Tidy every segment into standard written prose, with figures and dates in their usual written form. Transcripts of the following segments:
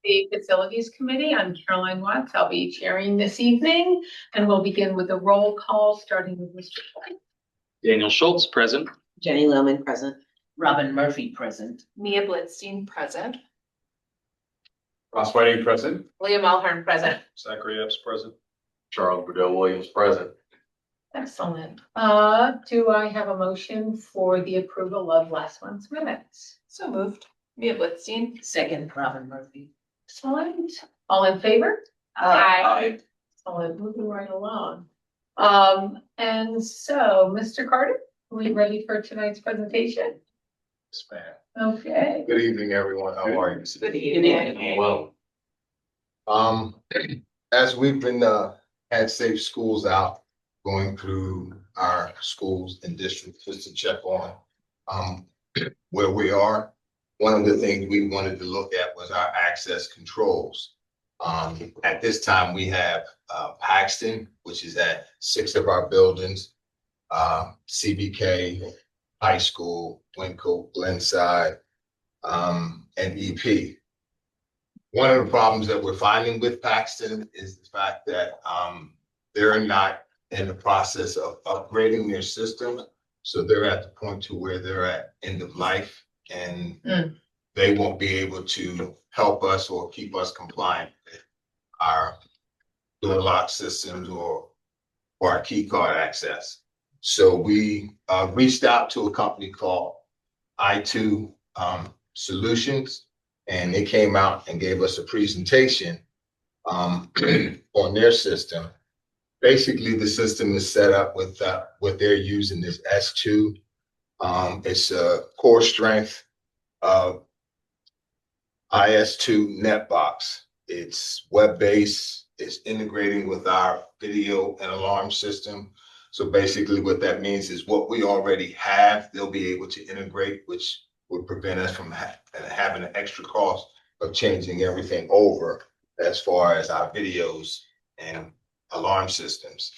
the Facilities Committee. I'm Caroline Watts. I'll be chairing this evening, and we'll begin with a roll call, starting with Mr. White. Daniel Schultz, present. Jenny Lohman, present. Robin Murphy, present. Mia Blitzstein, present. Ross Whiting, present. William Alhern, present. Zachary Epps, present. Charles Bedell Williams, present. Excellent. Do I have a motion for the approval of last month's minutes? So moved. Mia Blitzstein. Second, Robin Murphy. Excellent. All in favor? Aye. Excellent. Moving right along. And so, Mr. Carter, are we ready for tonight's presentation? Yes, ma'am. Okay. Good evening, everyone. How are you? Good evening. Well, As we've been, had Safe Schools out, going through our schools and districts just to check on, where we are. One of the things we wanted to look at was our access controls. At this time, we have, Paxton, which is at 6 of our buildings, CBK, High School, Winco, Glenside, and EP. One of the problems that we're finding with Paxton is the fact that they're not in the process of upgrading their system. So they're at the point to where they're at end of life, and they won't be able to help us or keep us compliant with our door lock systems or our key card access. So we reached out to a company called I2 Solutions, and they came out and gave us a presentation on their system. Basically, the system is set up with what they're using is S2. It's a core strength IS2 net box. It's web-based. It's integrating with our video and alarm system. So basically what that means is what we already have, they'll be able to integrate, which would prevent us from having an extra cost of changing everything over as far as our videos and alarm systems.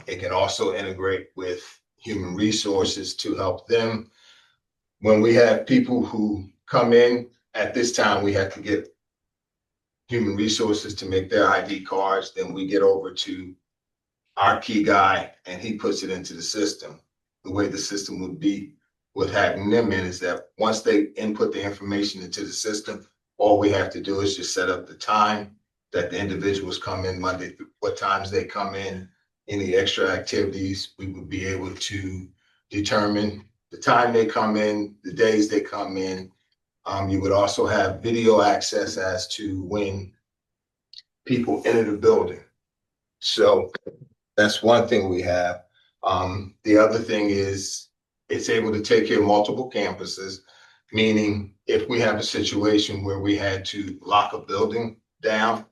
It can also integrate with human resources to help them. When we have people who come in, at this time, we have to get human resources to make their ID cards. Then we get over to our key guy and he puts it into the system. The way the system would be with having them in is that once they input the information into the system, all we have to do is just set up the time that the individuals come in Monday, what times they come in, any extra activities, we would be able to determine the time they come in, the days they come in. You would also have video access as to when people enter the building. So that's one thing we have. The other thing is it's able to take care of multiple campuses, meaning if we have a situation where we had to lock a building down,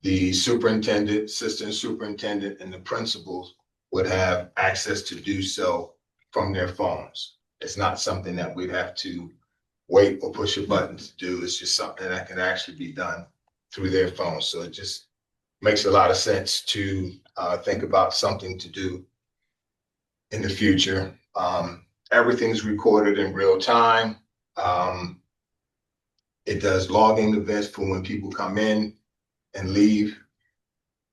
the superintendent, assistant superintendent, and the principals would have access to do so from their phones. It's not something that we'd have to wait or push a button to do. It's just something that can actually be done through their phones. So it just makes a lot of sense to think about something to do in the future. Everything's recorded in real time. It does logging events for when people come in and leave.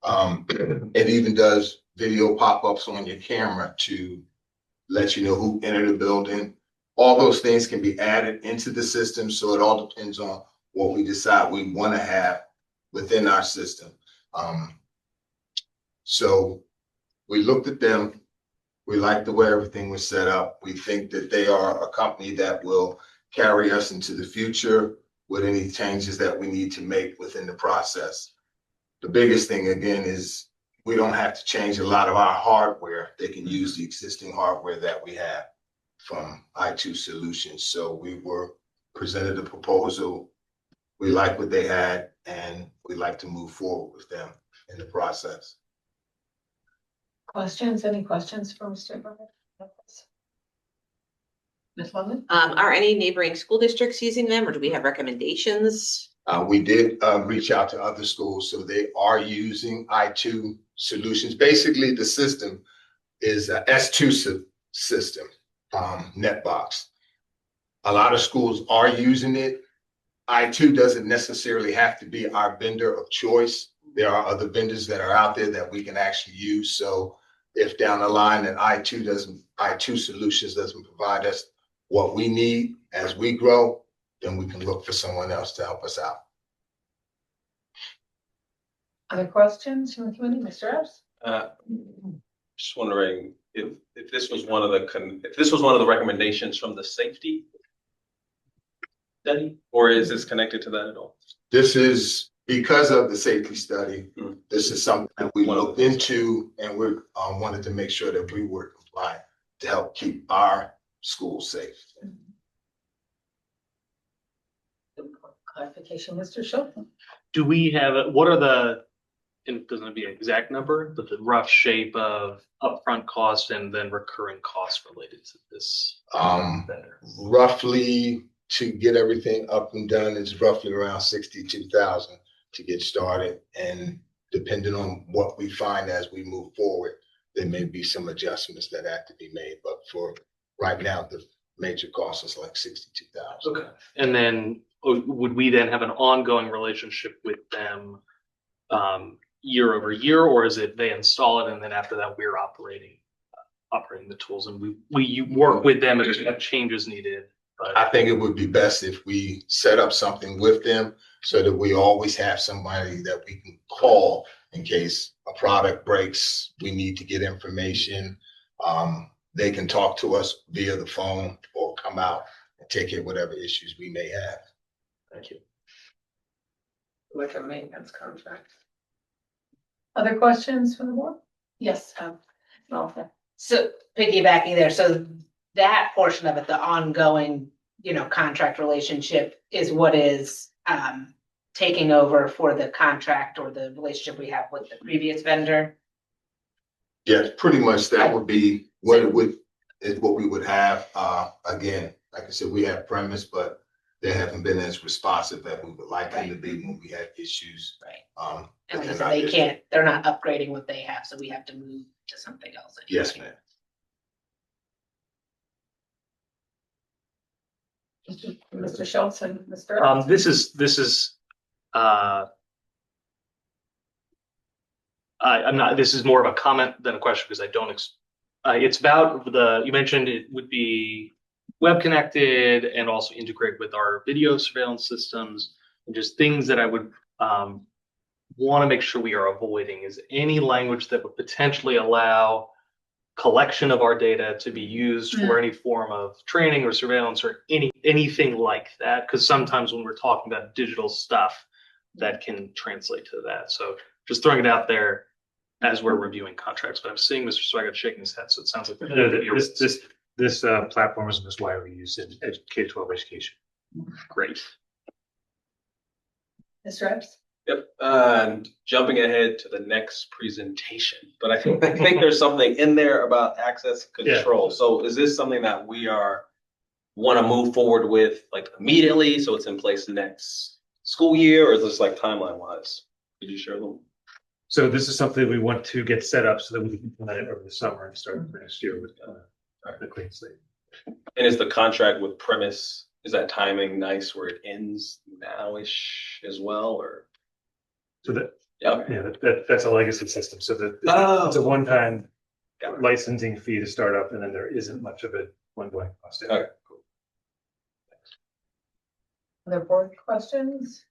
It even does video pop-ups on your camera to let you know who entered the building. All those things can be added into the system. So it all depends on what we decide we want to have within our system. So we looked at them. We like the way everything was set up. We think that they are a company that will carry us into the future with any changes that we need to make within the process. The biggest thing, again, is we don't have to change a lot of our hardware. They can use the existing hardware that we have from I2 Solutions. So we were presented a proposal. We like what they had, and we'd like to move forward with them in the process. Questions? Any questions for Mr. Carter? Ms. London? Are any neighboring school districts using them, or do we have recommendations? We did reach out to other schools, so they are using I2 Solutions. Basically, the system is a S2 system, NetBox. A lot of schools are using it. I2 doesn't necessarily have to be our vendor of choice. There are other vendors that are out there that we can actually use. So if down the line that I2 Solutions doesn't provide us what we need as we grow, then we can look for someone else to help us out. Other questions from the committee, Mr. Epps? Just wondering if this was one of the recommendations from the safety study, or is this connected to that at all? This is because of the safety study. Mhm. This is something that we looked into, and we wanted to make sure that we were compliant to help keep our schools safe. Clarification, Mr. Schultz? Do we have, what are the, and it doesn't have to be an exact number, but the rough shape of upfront costs and then recurring costs related to this? vendor? Roughly to get everything up and done is roughly around 62,000 to get started. And depending on what we find as we move forward, there may be some adjustments that have to be made. But for right now, the major cost is like 62,000. Okay. And then would we then have an ongoing relationship with them year over year, or is it they install it and then after that we're operating the tools and we work with them if changes needed? But I think it would be best if we set up something with them so that we always have somebody that we can call in case a product breaks, we need to get information. They can talk to us via the phone or come out and take care of whatever issues we may have. thank you. Like a maintenance contract. Other questions from the board? Yes, Malika. So piggybacking there, so that portion of it, the ongoing, contract relationship is what is taking over for the contract or the relationship we have with the previous vendor. Yes, pretty much that would be what we would have. Again, like I said, we have premise, but they haven't been as responsive as we would like them to be when we had issues. Right. And like I within said, our they district. can't, they're not upgrading what they have, so we have to move to something else. Yes, ma'am. Mr. Schultz and Mr. Epps? This is this is more of a comment than a question because I don't, it's about you mentioned it would be web connected and also integrate with our video surveillance systems and just things that I would want to make sure we are avoiding is any language that would potentially allow collection of our data to be used for any form of training or surveillance or anything like that. Because sometimes when we're talking about digital stuff, that can translate to that. So just throwing it out there as we're reviewing contracts. But I'm seeing Mr. Swaggart shaking his head, so it sounds like This platform is most widely used in K-12 education. great. Mr. Epps? Yep, jumping ahead to the next presentation, but I think there's something in there about access control. So is this something that we want to move forward with like immediately, so it's in place next school year, or is this like timeline wise? Could you share them? So this is something we want to get set up so that we can plan it over the summer and start next year with the clean slate. And is the contract with Premise, is that timing nice where it ends now-ish as well, or? So that, Yeah. that's a legacy system. So that it's a one-time licensing fee to start up, and then there isn't much of it ongoing cost. Okay, cool. Other board questions?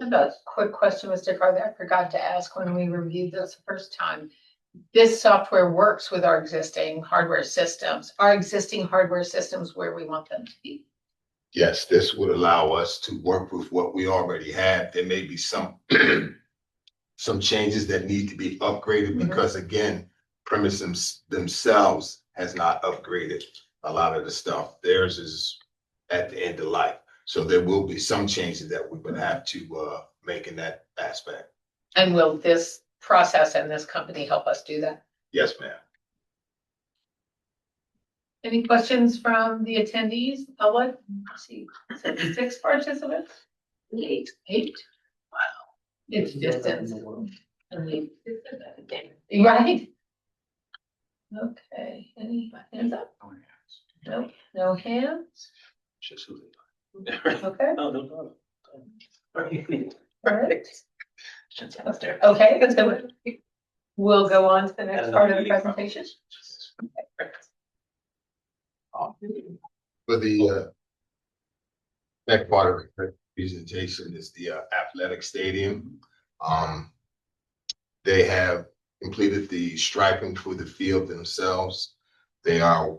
I have a quick question, Mr. Carr, that I forgot to ask when we reviewed this the first time. This software works with our existing hardware systems. Our existing hardware systems where we want them to be. Yes, this would allow us to work with what we already have. There may be some changes that need to be upgraded because again, premises themselves has not upgraded a lot of the stuff. Theirs is at the end of life. So there will be some changes that we would have to make in that aspect. And will this process and this company help us do that? Yes, ma'am. Any questions from the attendees? Let's see, 6 participants? Eight. Wow. It's distance. Right? Okay, any hands up? No hands? Just who they Okay, No, no, no. all right. Okay, so we'll go on to the next part of the presentation. For the next part of the presentation is the athletic stadium. They have completed the striping for the field themselves. They are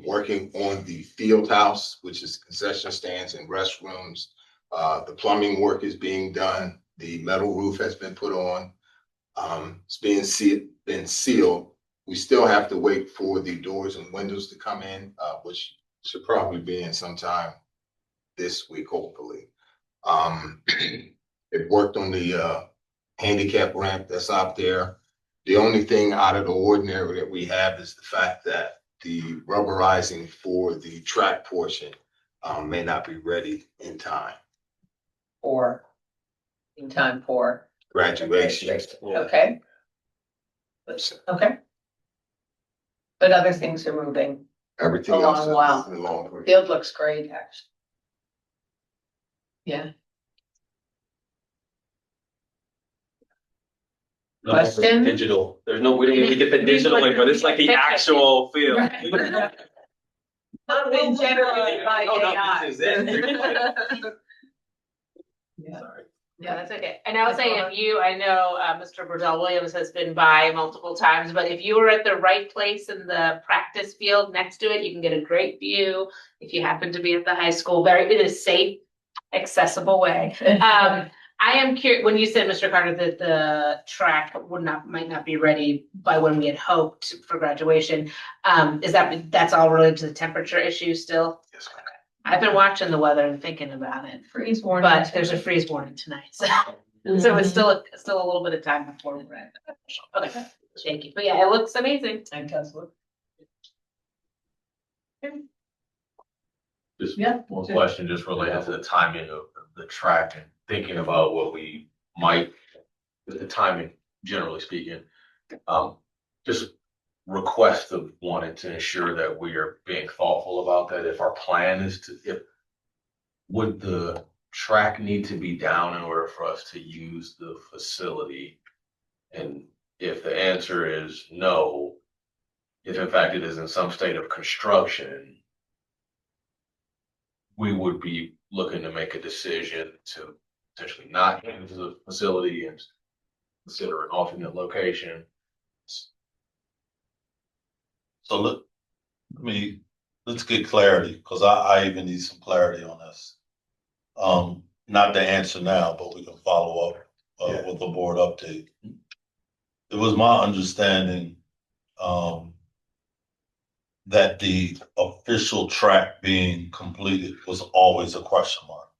working on the field house, which is concession stands and restrooms. The plumbing work is being done. The metal roof has been put on. It's been sealed. We still have to wait for the doors and windows to come in, which should probably be in sometime this week, hopefully. It worked on the handicap ramp that's out there. The only thing out of the ordinary that we have is the fact that the rubberizing for the track portion may not be ready in time. Or in time for Graduation. Okay. Okay. But other things are moving. Everything Along else is well. moving along. Field looks great, actually. Yeah. Question? Digital. There's no, we don't even get the digital in, but it's like the actual field. Right. Not been generated by Oh, no, AI. this is it. Yeah. Sorry. Yeah, that's okay. And I'll say if you, I know, Mr. Burdell Williams has been by multiple times, but if you were at the right place in the practice field next to it, you can get a great view. If you happen to be at the high school, it is safe, accessible way. I am curious, when you said, Mr. Carter, that the track might not be ready by when we had hoped for graduation, that's all related to the temperature issue still? Yes, ma'am. I've been watching the weather and thinking about it, Freeze warning. but there's a freeze warning tonight, so it's still a little bit of time before we're at. Okay, thank you. But yeah, it looks amazing. It does look. Just Yeah. one question, just related to the timing of the track and thinking about what we might, with the timing, generally speaking. Just request of wanting to ensure that we are being thoughtful about that. If our plan is would the track need to be down in order for us to use the facility? And if the answer is no, if in fact it is in some state of construction, we would be looking to make a decision to potentially not use the facility and consider an alternate location. So let's get clarity, because I even need some clarity on this. Not the answer now, but we can follow up with a board update. It was my understanding that the official track being completed was always a question mark.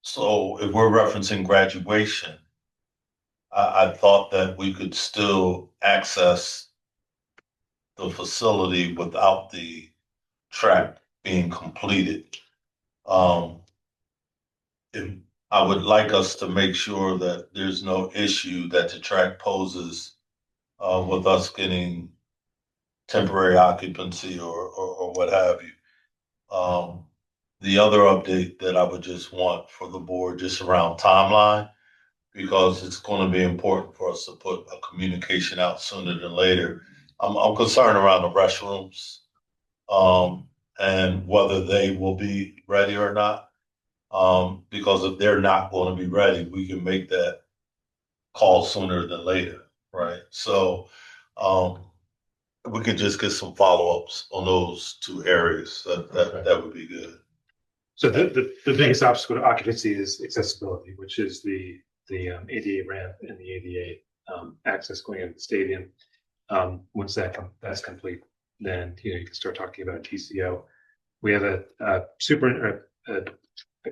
So if we're referencing graduation, I thought that we could still access the facility without the track being completed. If I would like us to make sure that there's no issue that the track poses with us getting temporary occupancy or what have you. The other update that I would just want for the board just around timeline, because it's going to be important for us to put a communication out sooner than later. I'm concerned around the restrooms and whether they will be ready or not. Because if they're not going to be ready, we can make that call sooner than later, right? So we could just get some follow-ups on those two areas. That would be good. So the biggest obstacle to occupancy is accessibility, which is the ADA ramp and the ADA access going into the stadium. Once that's complete, then you can start talking about TCO. We have a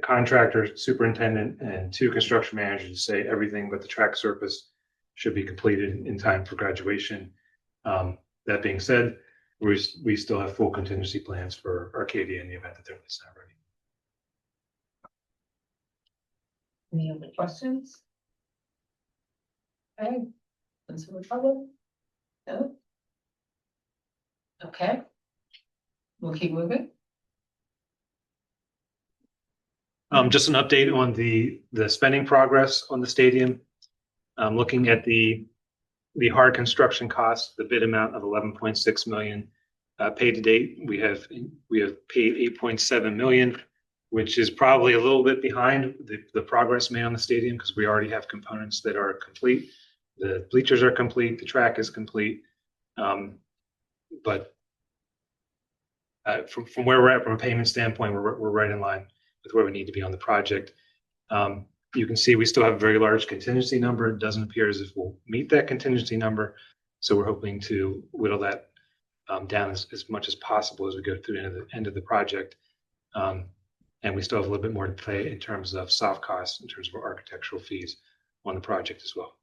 contractor, superintendent, and 2 construction managers to say everything but the track surface should be completed in time for graduation. That being said, we still have full contingency plans for Arcadia in the event that they're not ready. Any other questions? Okay. Councilor Butler? No? Okay. We'll keep moving. Just an update on the spending progress on the stadium. Looking at the hard construction costs, the bid amount of 11.6 million paid to date. We have paid 8.7 million, which is probably a little bit behind the progress made on the stadium because we already have components that are complete. The bleachers are complete, the track is complete. But from where we're at from a payment standpoint, we're right in line with where we need to be on the project. You can see we still have a very large contingency number. It doesn't appear as if we'll meet that contingency number. So we're hoping to whittle that down as much as possible as we go through the end of the project. And we still have a little bit more to play in terms of soft costs, in terms of our architectural fees on the project as well.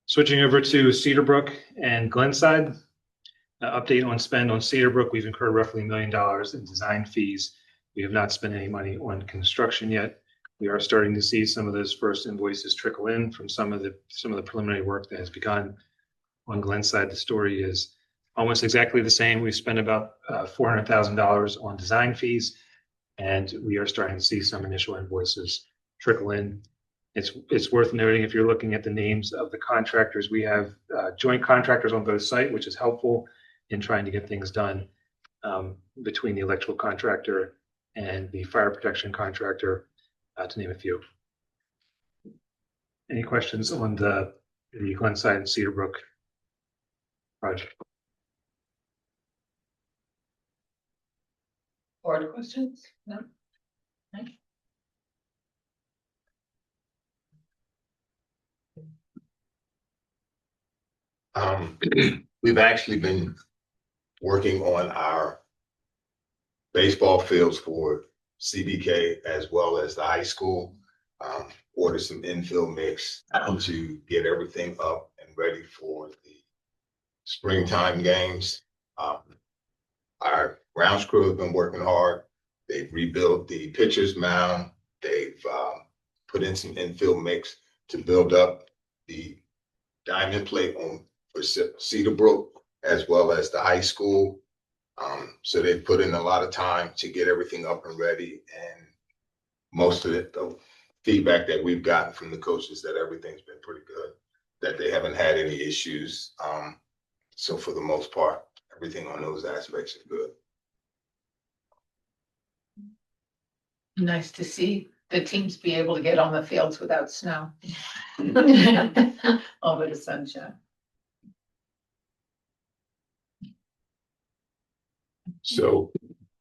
Switching over to Cedarbrook and Glenside. Update on spend on Cedarbrook. We've incurred roughly $1 million in design fees. We have not spent any money on construction yet. We are starting to see some of those first invoices trickle in from some of the preliminary work that has begun. On Glenside, the story is almost exactly the same. We spent about $400,000 on design fees, and we are starting to see some initial invoices trickle in. It's worth noting, if you're looking at the names of the contractors, we have joint contractors on both sites, which is helpful in trying to get things done between the electrical contractor and the fire protection contractor, to name a few. Any questions on the Glenside and Cedarbrook project? Board questions? No? Okay. We've actually been working on our baseball fields for CBK as well as the high school. Ordered some infill mix to get everything up and ready for the springtime games. Our grounds crew have been working hard. They've rebuilt the pitcher's mound. They've put in some infill mix to build up the diamond plate for Cedarbrook as well as the high school. So they've put in a lot of time to get everything up and ready. And most of the feedback that we've gotten from the coaches that everything's been pretty good, that they haven't had any issues. So for the most part, everything on those aspects is good. Nice to see the teams be able to get on the fields without snow. All bit of sunshine. So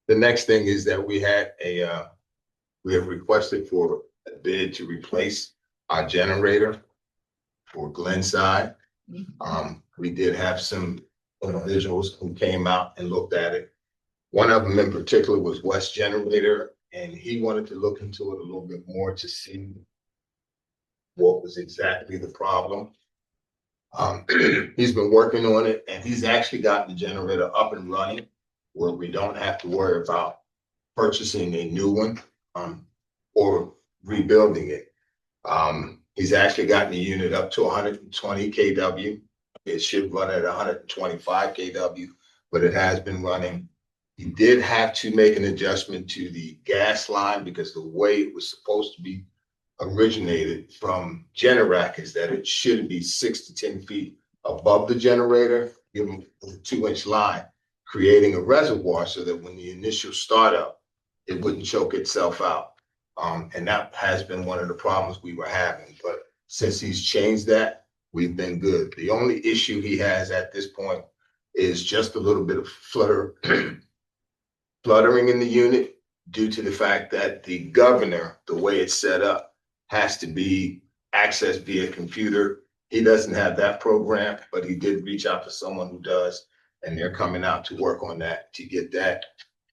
the next thing is that we have requested for a bid to replace our generator for Glenside. We did have some individuals who came out and looked at it. One of them in particular was West Generator, and he wanted to look into it a little bit more to see what was exactly the problem. He's been working on it, and he's actually gotten the generator up and running where we don't have to worry about purchasing a new one or rebuilding it. He's actually gotten the unit up to 120 kW. It should run at 125 kW, but it has been running. He did have to make an adjustment to the gas line because the way it was supposed to be originated from Generac is that it should be 6 to 10 feet above the generator, given a 2-inch line, creating a reservoir so that when the initial startup, it wouldn't choke itself out. And that has been one of the problems we were having. But since he's changed that, we've been good. The only issue he has at this point is just a little bit of fluttering in the unit due to the fact that the governor, the way it's set up, has to be accessed via computer. He doesn't have that program, but he did reach out to someone who does, and they're coming out to work on that to get that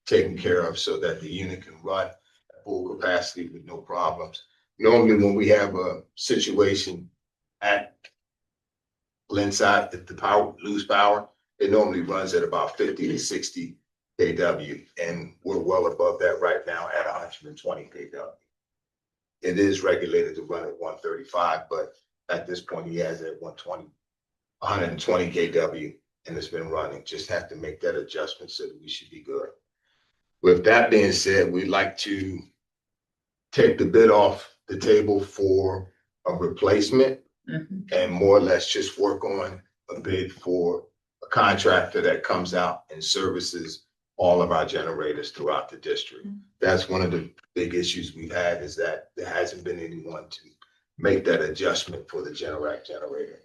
taken care of so that the unit can run at full capacity with no problems. Normally, when we have a situation at Glenside, if the lose power, it normally runs at about 50 to 60 kW, and we're well above that right now at 120 kW. it is regulated to run at 135, but at this point, he has it at 120 kW, and it's been running. Just have to make that adjustment so that we should be good. With that being said, we'd like to take the bid off the table for a replacement and more or less just work on a bid for a contractor that comes out and services all of our generators throughout the district. That's one of the big issues we've had, is that there hasn't been anyone to make that adjustment for the Generac generator.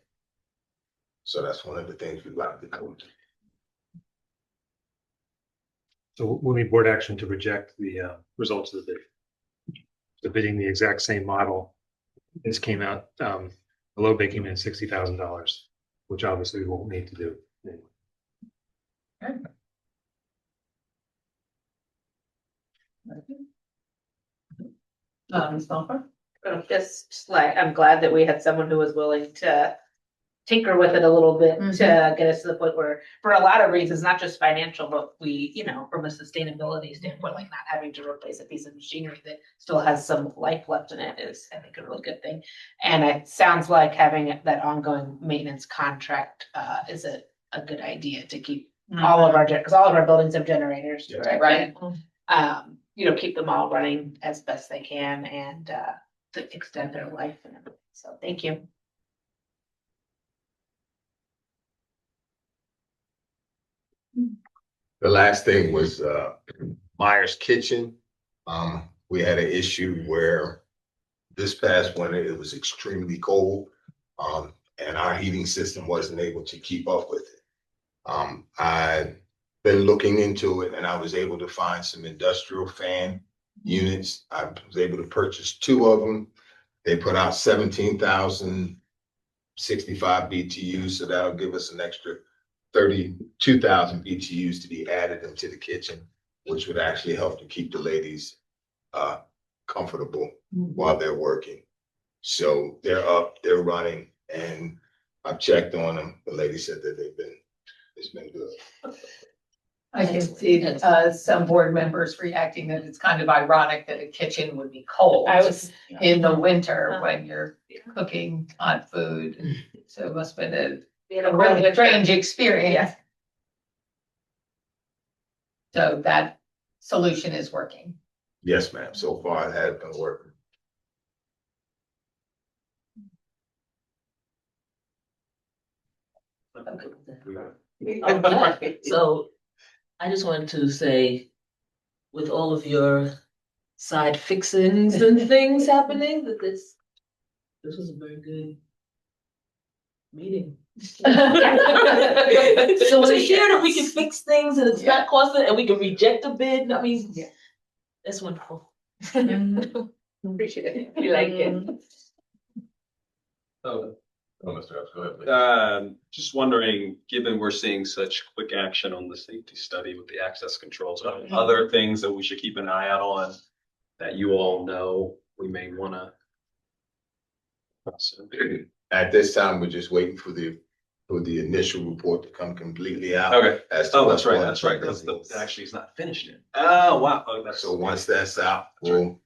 So that's one of the things we'd like to do. So we'll need board action to reject the results of the bid. The bidding the exact same model. This came out, the low bid came in $60,000, which obviously we won't need to do. Just like, I'm glad that we had someone who was willing to tinker with it a little bit to get us to the point where, for a lot of reasons, not just financial, but we, you know, from a sustainability standpoint, like not having to replace a piece of machinery that still has some life left in it is, I think, a really good thing. And it sounds like having that ongoing maintenance contract is a good idea to keep all of our, because all of our buildings have generators, right? You know, keep them all running as best they can and to extend their life and everything. So thank you. The last thing was Myers Kitchen. We had an issue where this past winter it was extremely cold, and our heating system wasn't able to keep up with it. I've been looking into it, and I was able to find some industrial fan units. I was able to purchase 2 of them. They put out 17,065 BTUs, so that'll give us an extra 32,000 BTUs to be added into the kitchen, which would actually help to keep the ladies comfortable while they're working. So they're up, they're running, and I've checked on them. The lady said that it's been good. I can see some board members reacting that it's kind of ironic that a kitchen would be cold in the winter when you're cooking hot food. So it must have been a really strange experience. So that solution is working. Yes, ma'am. So far it has been working. Okay, so I just wanted to say, with all of your side fixings and things happening, that this was a very good meeting. So to hear that we can fix things and it's not costing, and we can reject a bid, I mean, that's wonderful. Appreciate it. We like it. Mr. Epps, go ahead, please. Just wondering, given we're seeing such quick action on the safety study with the access controls, other things that we should keep an eye out on that you all know we may wanna. At this time, we're just waiting for the initial report to come completely out. Okay. As to Oh, what's that's right, going that's on. right. That actually is not finished yet. Oh, wow. Oh, that's So once that's out, we'll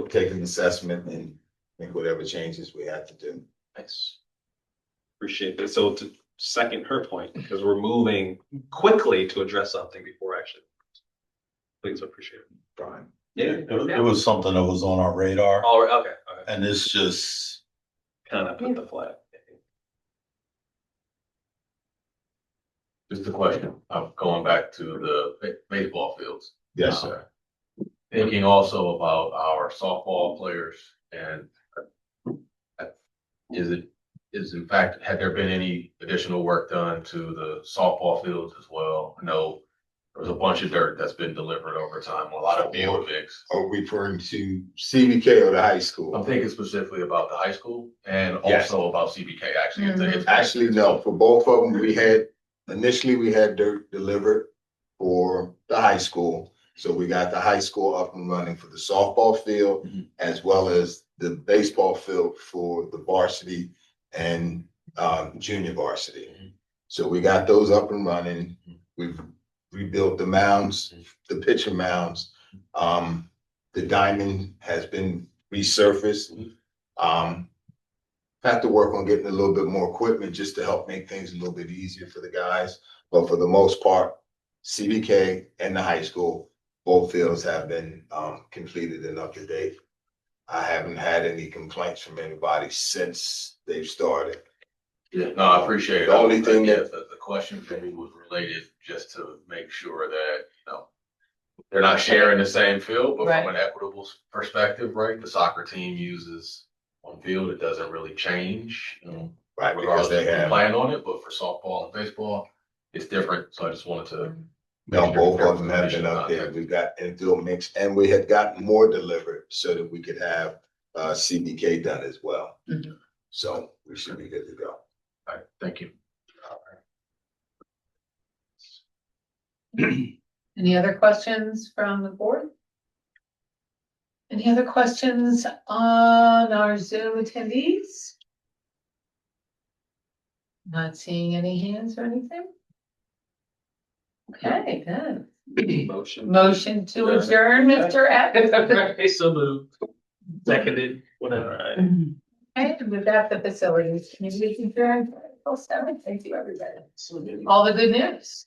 take an assessment and make whatever changes we have to do. nice. Appreciate that. So to second her point, because we're moving quickly to address something before action. Please appreciate it. Brian. Yeah. It was something that was on our radar, All right, okay. and it's just, Kind of put the flag. Just a question, going back to the baseball fields. Yes, sir. Thinking also about our softball players and is in fact, had there been any additional work done to the softball fields as well? I know there was a bunch of dirt that's been delivered over time, a lot of field fix. Are we referring to CBK or the high school? I'm thinking specifically about the high school and Yes. also about CBK, actually. It's Actually, no, for both of them, initially we had dirt delivered for the high school. So we got the high school up and running for the softball field, as well as the baseball field for the varsity and junior varsity. So we got those up and running. We've rebuilt the mounds, the pitcher mounds. The diamond has been resurfaced. Have to work on getting a little bit more equipment just to help make things a little bit easier for the guys. But for the most part, CBK and the high school, both fields have been completed and up to date. I haven't had any complaints from anybody since they've started. Yeah, no, I appreciate it. The only thing that- The question for me was related just to make sure that, they're not sharing the same field, but from an equitable perspective, right? The soccer team uses one field, it doesn't really change. Right, because Regardless they if we have, plan on it, but for softball and baseball, it's different. So I just wanted to. no, make sure both there of was them have initial been up there. contact. We got infield mix and we had gotten more delivered so that we could have CBK done as well. Mhm. So we should be good to go. All right, thank you. Any other questions from the board? Any other questions on our Zoom attendees? Not seeing any hands or anything? Okay, then. Motion to adjourn, Mr. F. So moved. Seconded, whatever. Okay, and with that, the facilities committee is adjourned. Thank you, everybody. All the good news.